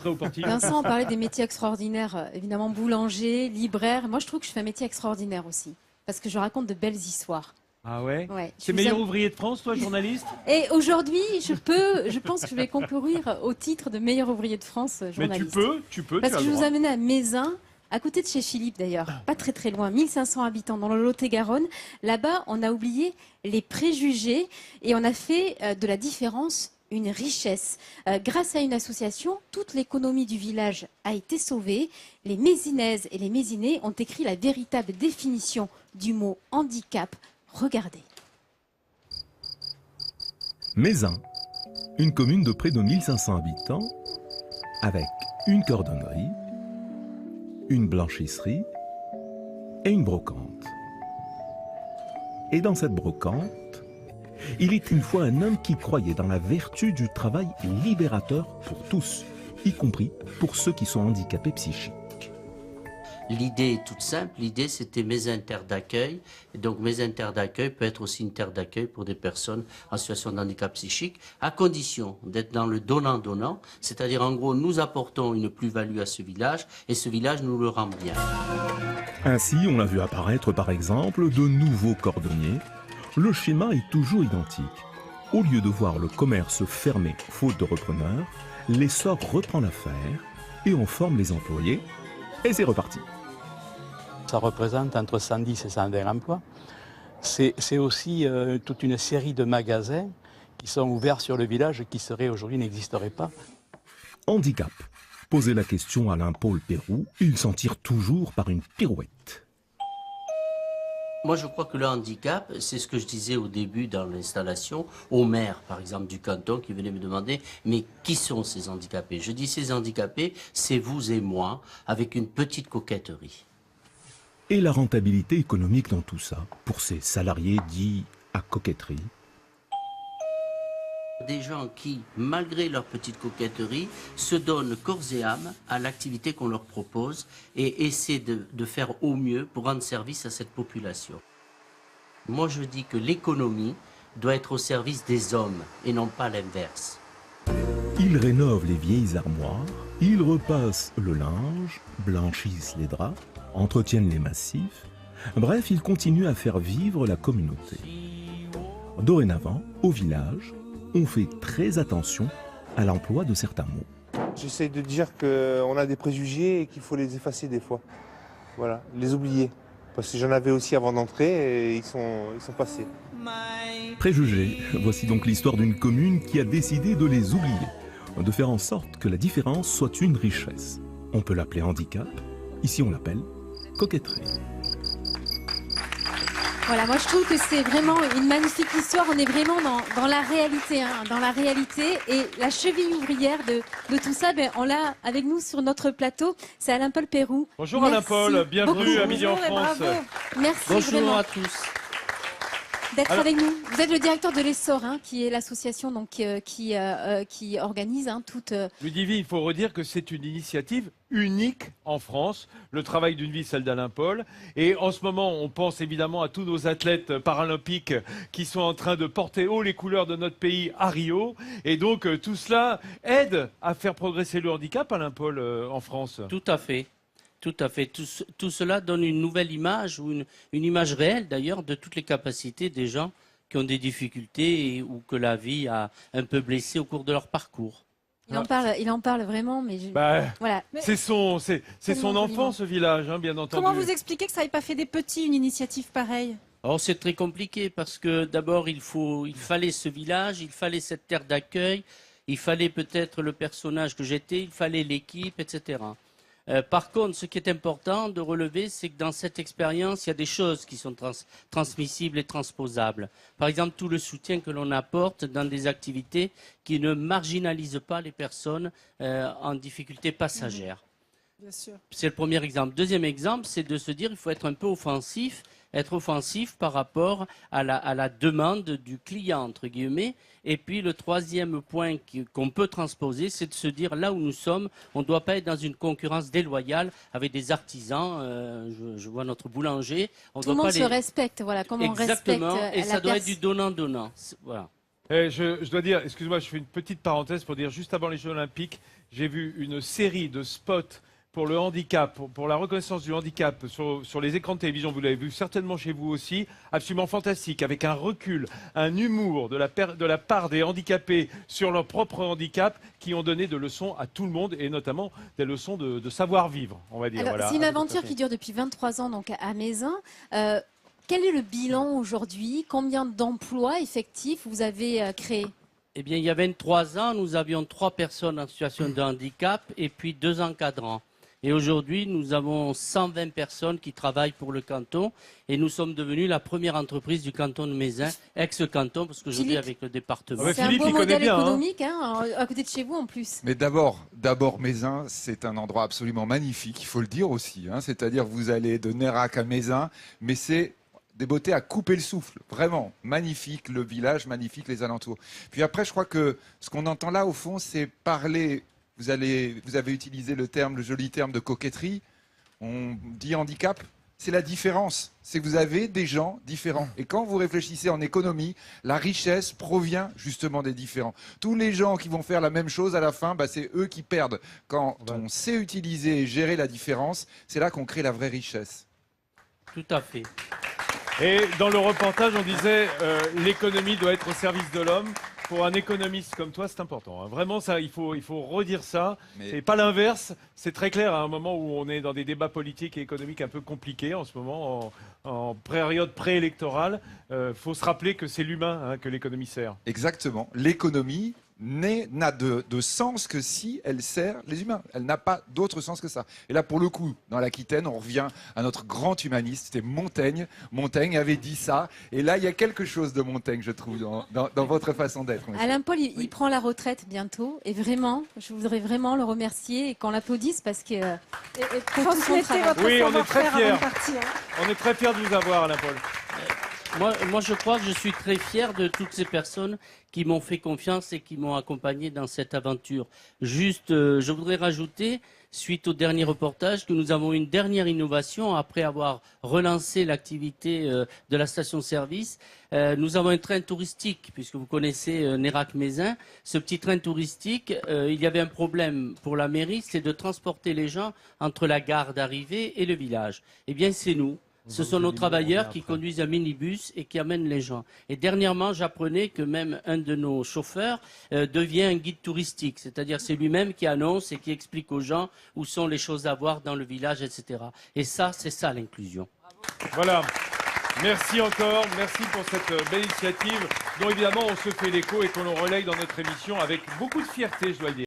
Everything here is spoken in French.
Au Portillo. Vincent, on parlait des métiers extraordinaires, évidemment boulanger, libraire. Moi, je trouve que je fais un métier extraordinaire aussi, parce que je raconte de belles histoires. Ah ouais, Ouais, c'est meilleur ouvrier de France, toi, journaliste? Et aujourd'hui, je pense que je vais concourir au titre de meilleur ouvrier de France journaliste. Mais tu peux, Parce tu as que le je vous droit. amenais à Mézin, à côté de chez Philippe d'ailleurs, pas très très loin, 1500 habitants dans le Lot-et-Garonne. Là-bas, on a oublié les préjugés et on a fait de la différence une richesse. Grâce à une association, toute l'économie du village a été sauvée. Les Mézinaises et les Mézinais ont écrit la véritable définition du mot handicap. Regardez. Mézin, une commune de près de 1500 habitants, avec une cordonnerie, une blanchisserie et une brocante. Et dans cette brocante, il était une fois un homme qui croyait dans la vertu du travail libérateur pour tous, y compris pour ceux qui sont handicapés psychiques. L'idée est toute simple, l'idée c'était Mézin terre d'accueil, et donc Mézin terre d'accueil peut être aussi une terre d'accueil pour des personnes en situation de handicap psychique, à condition d'être dans le donnant-donnant, c'est-à-dire en gros nous apportons une plus-value à ce village, et ce village nous le rend bien. Ainsi, on a vu apparaître par exemple de nouveaux cordonniers. Le schéma est toujours identique. Au lieu de voir le commerce fermé faute de repreneurs, l'essor reprend l'affaire et on forme les employés et c'est reparti. Ça représente entre 110 et 120 emplois. C'est aussi toute une série de magasins qui sont ouverts sur le village qui aujourd'hui n'existeraient pas. Handicap. Posez la question à Alain Paul Pérou, il s'en tire toujours par une pirouette. Moi, je crois que le handicap, c'est ce que je disais au début dans l'installation, au maire, par exemple, du canton, qui venait me demander, mais qui sont ces handicapés? Je dis, ces handicapés, c'est vous et moi, avec une petite coquetterie. Et la rentabilité économique dans tout ça, pour ces salariés dits à coquetterie? Des gens qui, malgré leur petite coquetterie, se donnent corps et âme à l'activité qu'on leur propose et essaient de faire au mieux pour rendre service à cette population. Moi, je dis que l'économie doit être au service des hommes et non pas l'inverse. Ils rénovent les vieilles armoires, ils repassent le linge, blanchissent les draps, entretiennent les massifs. Bref, ils continuent à faire vivre la communauté. Dorénavant, au village, on fait très attention à l'emploi de certains mots. J'essaie de dire qu'on a des préjugés et qu'il faut les effacer des fois. Voilà, les oublier. Parce que j'en avais aussi avant d'entrer et ils sont passés. Préjugés, voici donc l'histoire d'une commune qui a décidé de les oublier, de faire en sorte que la différence soit une richesse. On peut l'appeler handicap, ici on l'appelle coquetterie. Voilà, moi je trouve que c'est vraiment une magnifique histoire. On est vraiment dans la réalité, hein, dans la réalité. Et la cheville ouvrière de tout ça, ben, on l'a avec nous sur notre plateau. C'est Alain Paul Pérou. Bonjour Merci Alain Paul, bienvenue beaucoup. à Midi en Bonjour et France. bravo. Merci Bonjour vraiment à tous. d'être Alors- avec nous. Vous êtes le directeur de l'Essor, hein, qui est l'association donc qui organise toute. Ludivine, il faut redire que c'est une initiative unique en France, le travail d'une vie, celle d'Alain Paul. Et en ce moment, on pense évidemment à tous nos athlètes paralympiques qui sont en train de porter haut les couleurs de notre pays à Rio. Et donc, tout cela aide à faire progresser le handicap, Alain Paul, en France. Tout à fait. Tout à fait. Tout cela donne une nouvelle image, ou une image réelle d'ailleurs, de toutes les capacités des gens qui ont des difficultés ou que la vie a un peu blessés au cours de leur parcours. Il en parle vraiment, mais voilà. C'est son Tellement enfant, ce village, hein, bien entendu. Comment vous expliquez que ça n'ait pas fait des petits, une initiative pareille? Alors c'est très compliqué parce que d'abord il fallait ce village, il fallait cette terre d'accueil, il fallait peut-être le personnage que j'étais, il fallait l'équipe, etc. Par contre, ce qui est important de relever, c'est que dans cette expérience, il y a des choses qui sont transmissibles et transposables. Par exemple, tout le soutien que l'on apporte dans des activités qui ne marginalisent pas les personnes en difficulté passagère. Bien sûr. C'est le premier exemple. Deuxième exemple, c'est de se dire qu'il faut être un peu offensif, par rapport à la demande du client, entre guillemets. Et puis le troisième point qu'on peut transposer, c'est de se dire là où nous sommes, on ne doit pas être dans une concurrence déloyale avec des artisans. Je vois notre boulanger. Tout le monde se respecte, voilà, comment on respecte Exactement, et la ça doit être personne. du donnant-donnant. Voilà. Je dois dire, excuse-moi, je fais une petite parenthèse pour dire, juste avant les Jeux Olympiques, j'ai vu une série de spots pour le handicap, pour la reconnaissance du handicap sur les écrans de télévision, vous l'avez vu certainement chez vous aussi, absolument fantastique, avec un recul, un humour de la part des handicapés sur leur propre handicap, qui ont donné des leçons à tout le monde, et notamment des leçons de savoir-vivre, on va dire. Alors, Voilà. c'est une aventure qui dure depuis 23 ans donc, à Mézin. Quel est le bilan aujourd'hui? Combien d'emplois effectifs vous avez créés? Eh bien, il y a 23 ans, nous avions 3 personnes en situation de handicap et puis 2 encadrants. Et aujourd'hui, nous avons 120 personnes qui travaillent pour le canton et nous sommes devenus la première entreprise du canton de Mézin, ex-canton, parce qu'aujourd'hui, Philippe. avec le département. Ouais, C'est un Philippe, beau il connaît modèle bien, hein. économique, hein, à côté de chez vous en plus. Mais d'abord Mézin, c'est un endroit absolument magnifique, il faut le dire aussi. Hein. C'est-à-dire, vous allez de Nérac à Mézin, mais c'est des beautés à couper le souffle. Vraiment magnifique, le village, magnifique, les alentours. Puis après, je crois que ce qu'on entend là, au fond, c'est parler. Vous avez utilisé le joli terme de coquetterie. On dit handicap. C'est la différence. C'est que vous avez des gens différents. Et quand vous réfléchissez en économie, la richesse provient justement des différents. Tous les gens qui vont faire la même chose à la fin, c'est eux qui perdent. Quand on sait utiliser et gérer la différence, c'est là qu'on crée la vraie richesse. Tout à fait. Et dans le reportage, on disait l'économie doit être au service de l'homme. Pour un économiste comme toi, c'est important. Hein. Vraiment, ça, il faut redire ça. Mais- Et pas l'inverse. C'est très clair à un moment où on est dans des débats politiques et économiques un peu compliqués en ce moment, en période préélectorale. Faut se rappeler que c'est l'humain que l'économie sert. Exactement. L'économie n'a de sens que si elle sert les humains. Elle n'a pas d'autre sens que ça. Et là, pour le coup, dans l'Aquitaine, on revient à notre grand humaniste, c'était Montaigne. Montaigne avait dit ça. Et là, il y a quelque chose de Montaigne, je trouve, dans votre façon d'être. monsieur. Alain Paul, il prend la retraite bientôt. Et vraiment, je voudrais vraiment le remercier et qu'on l'applaudisse parce que pour tout son Transmettez travail. votre Oui, on est très savoir-faire fiers. avant de partir. On est très fiers de vous avoir, Alain Paul. Moi, je crois que je suis très fier de toutes ces personnes qui m'ont fait confiance et qui m'ont accompagné dans cette aventure. Juste, je voudrais rajouter, suite au dernier reportage, que nous avons une dernière innovation après avoir relancé l'activité de la station-service. Nous avons un train touristique, puisque vous connaissez Nérac-Mézin. Ce petit train touristique, il y avait un problème pour la mairie, c'est de transporter les gens entre la gare d'arrivée et le village. Eh bien, c'est nous. Ce sont nos travailleurs qui conduisent un minibus et qui amènent les gens. Et dernièrement, j'apprenais que même un de nos chauffeurs devient un guide touristique. C'est-à-dire c'est lui-même qui annonce et qui explique aux gens où sont les choses à voir dans le village, etc. Et ça, c'est ça l'inclusion. Voilà. Merci encore. Merci pour cette belle initiative dont évidemment on se fait l'écho et qu'on relaye dans notre émission avec beaucoup de fierté, je dois le dire.